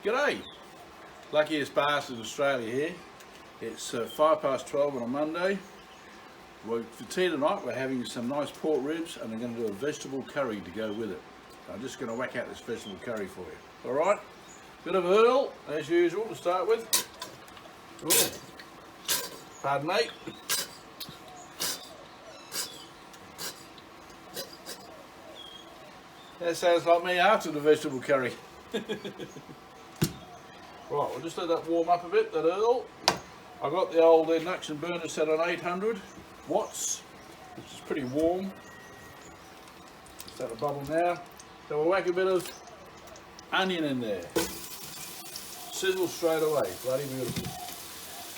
G'day, luckiest baarrsted Australia here. It's 12:05 on a Monday. For tea tonight we're having some nice pork ribs and we're going to do a vegetable curry to go with it. I'm just going to whack out this vegetable curry for you. Alright, bit of oil as usual to start with. Ooh. Pardon me. That sounds like me after the vegetable curry. Right, we'll just let that warm up a bit, that oil. I got the old induction burner set on 800 watts, which is pretty warm. Start to bubble now. So we'll whack a bit of onion in there. Sizzle straight away, bloody beautiful.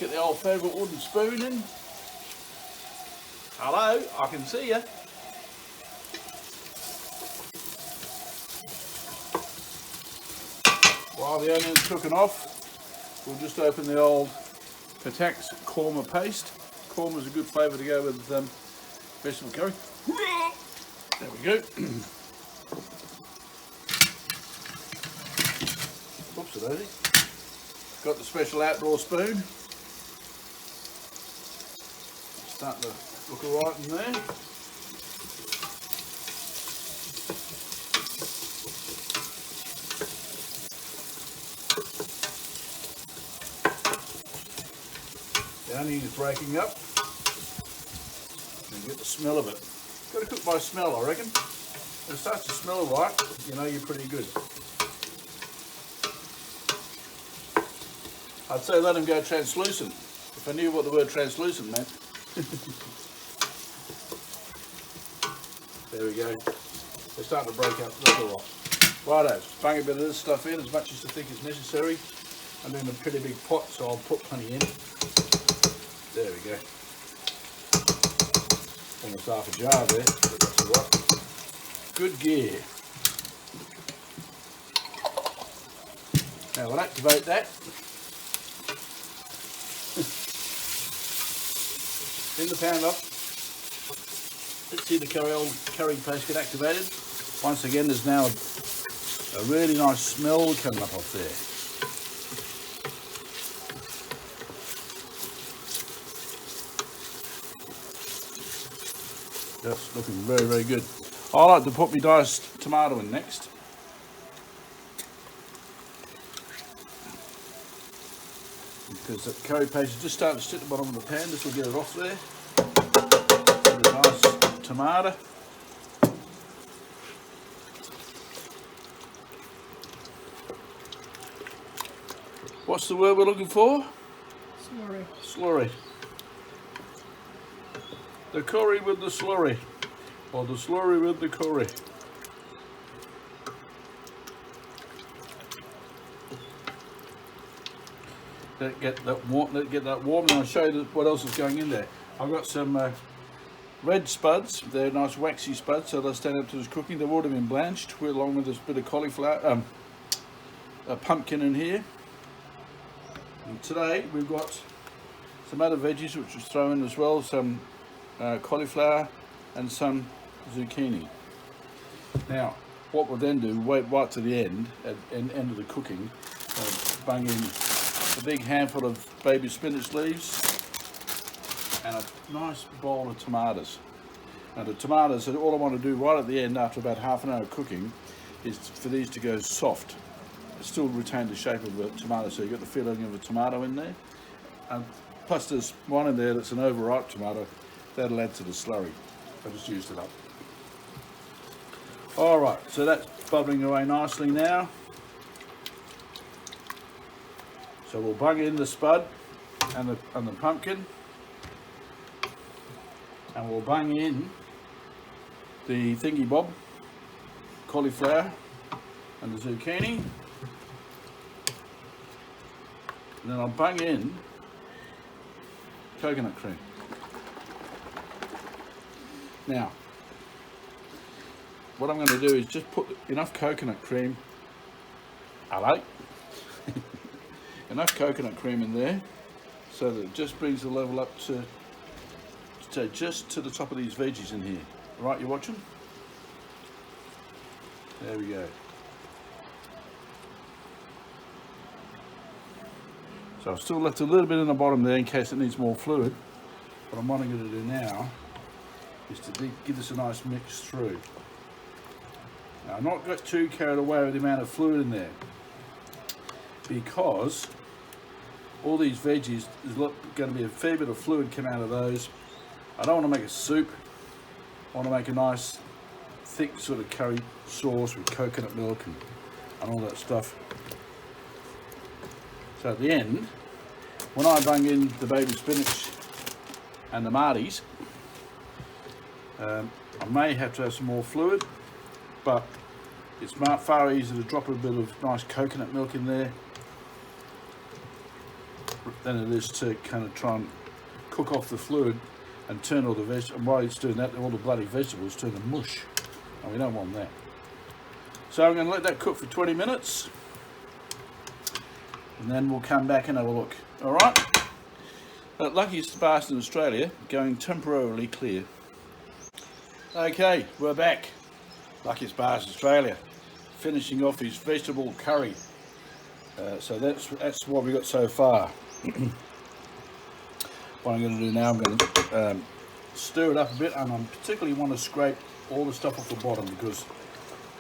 Get the old favourite wooden spoon in. Hello, I can see you. While the onion's cooking off, we'll just open the old Patak's korma paste. Korma is a good flavour to go with vegetable curry. There we go. Whoopsie-daisy. Got the special outdoor spoon. Starting to look alright in there. The onion is breaking up. And get the smell of it. Got to cook by smell, I reckon. If it starts to smell right, you know you're pretty good. I'd say let them go translucent, if I knew what the word translucent meant. There we go. They're starting to break up. That's all right. Righto, bung a bit of this stuff in as much as I think is necessary. I'm in a pretty big pot, so I'll put plenty in. There we go. Almost half a jar there, but that's all right. Good gear. Now we'll activate that. In the pan up. Let's see the curry paste get activated. Once again, there's now a really nice smell coming up off there. That's looking very, very good. I like to put my diced tomato in next. Because the curry paste is just starting to sit at the bottom of the pan. This will get it off there. With a nice tomato. What's the word we're looking for? Slurry. Slurry. The curry with the slurry, or the slurry with the curry. Let it get that warm, and I'll show you what else is going in there. I've got some red spuds. They're nice waxy spuds, so they'll stand up to this cooking. They've already been blanched, along with this bit of cauliflower, a pumpkin in here. And today we've got some other veggies which was thrown in as well. Some cauliflower and some zucchini. Now, what we'll then do, wait right to the end, at end of the cooking, bung in a big handful of baby spinach leaves and a nice bowl of tomatoes. Now the tomatoes, all I want to do right at the end, after about half an hour of cooking, is for these to go soft. Still retain the shape of a tomato, so you get the feeling of a tomato in there. Plus there's one in there that's an overripe tomato. That'll add to the slurry. I just used it up. Alright, so that's bubbling away nicely now. So we'll bung in the spud and the pumpkin. And we'll bung in the thingy bob, cauliflower and the zucchini. And then I'll bung in coconut cream. Now, what I'm going to do is just put enough coconut cream, enough coconut cream in there, so that it just brings the level up to just to the top of these veggies in here. Right, you watching? There we go. So I've still left a little bit in the bottom there in case it needs more fluid. What I'm wanting to do now is to give this a nice mix through. Now I've not got too carried away with the amount of fluid in there, because all these veggies, there's going to be a fair bit of fluid come out of those. I don't want to make a soup. I want to make a nice thick sort of curry sauce with coconut milk and all that stuff. So at the end, when I bung in the baby spinach and the marties, I may have to have some more fluid, but it's far easier to drop a bit of nice coconut milk in there than it is to kind of try and cook off the fluid and turn all the vegetables. And while it's doing that, all the bloody vegetables turn to mush, and we don't want that. So I'm going to let that cook for 20 minutes, and then we'll come back and have a look. All right. Luckiest baarrsted in Australia going temporarily clear. Okay, we're back. Luckiest baarrsted Australia, finishing off his vegetable curry. So that's what we got so far. What I'm going to do now, I'm going to stir it up a bit, and I particularly want to scrape all the stuff off the bottom because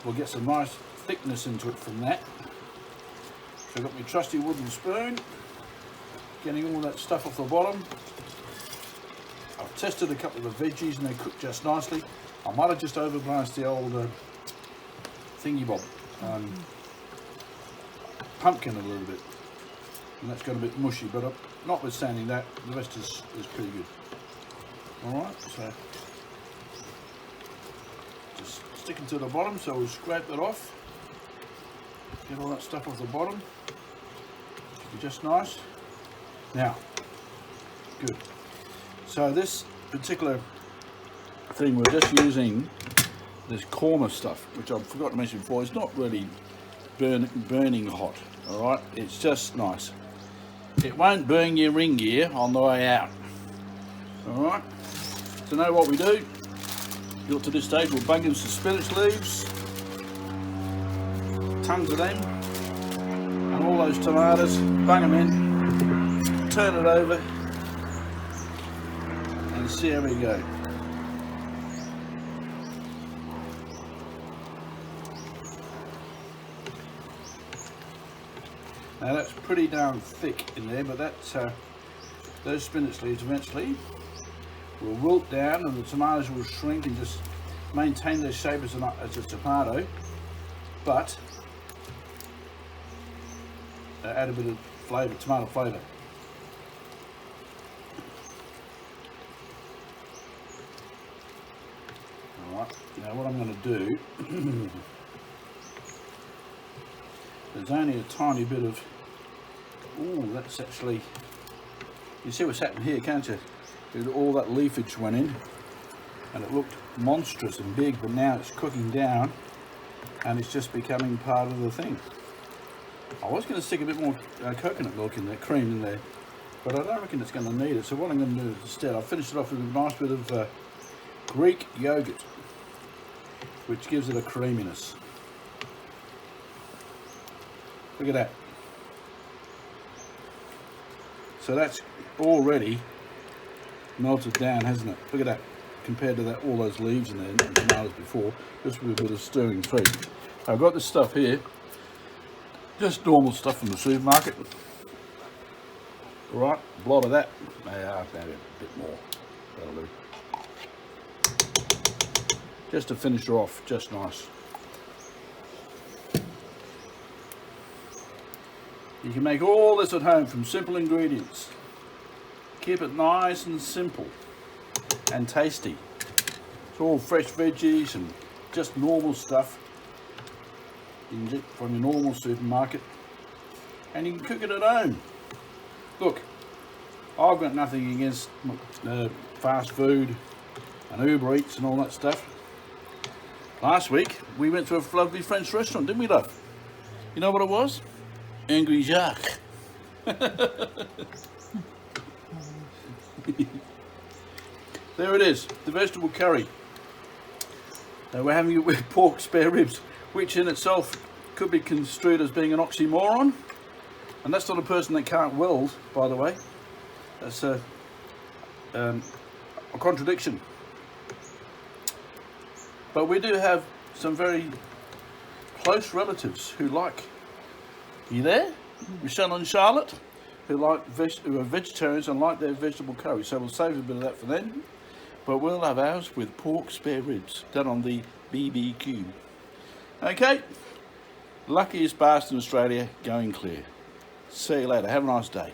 we'll get some nice thickness into it from that. So I've got my trusty wooden spoon, getting all that stuff off the bottom. I've tested a couple of the veggies and they cooked just nicely. I might have just overblanched the old thingy bob pumpkin a little bit, and that's got a bit mushy, but notwithstanding that, the rest is pretty good. Alright, so just sticking to the bottom, so we'll scrape that off, get all that stuff off the bottom. Should be just nice. Now, good. So this particular thing, we're just using this korma stuff, which I forgot to mention before. It's not really burning hot, all right? It's just nice. It won't burn your ring gear on the way out, all right? So now what we do, get to this stage, we'll bung in some spinach leaves, tons of them, and all those tomatoes, bung them in, turn it over, and see how we go. Now that's pretty darn thick in there, but that's those spinach leaves eventually will wilt down and the tomatoes will shrink and just maintain their shape as a tomato, but add a bit of flavour, tomato flavour. Alright, now what I'm going to do, there's only a tiny bit of, ooh, that's actually, you see what's happened here, can't you? All that leafage went in and it looked monstrous and big, but now it's cooking down and it's just becoming part of the thing. I was going to stick a bit more coconut milk in there, cream in there, but I don't reckon it's going to need it. So what I'm going to do instead, I'll finish it off with a nice bit of Greek yogurt, which gives it a creaminess. Look at that. So that's already melted down, hasn't it? Look at that, compared to that, all those leaves in there and tomatoes before, just with a bit of stirring through. I've got this stuff here, just normal stuff from the supermarket. All right, a lot of that. Maybe a bit more. That'll do. Just to finish her off, just nice. You can make all this at home from simple ingredients. Keep it nice and simple and tasty. It's all fresh veggies and just normal stuff you can get from your normal supermarket, and you can cook it at home. Look, I've got nothing against fast food and Uber Eats and all that stuff. Last week we went to a lovely French restaurant, didn't we, love? You know what it was? Angry Jacques. There it is, the vegetable curry. Now we're having it with pork spare ribs, which in itself could be construed as being an oxymoron, And that's not a person that can't weld, by the way. That's a contradiction. But we do have some very close relatives who like, you there? Michelle and Charlotte, who are vegetarians and like their vegetable curry. So we'll save a bit of that for them. But we'll have ours with pork spare ribs done on the BBQ. Okay, luckiest baarrsted in Australia going clear. See you later. Have a nice day.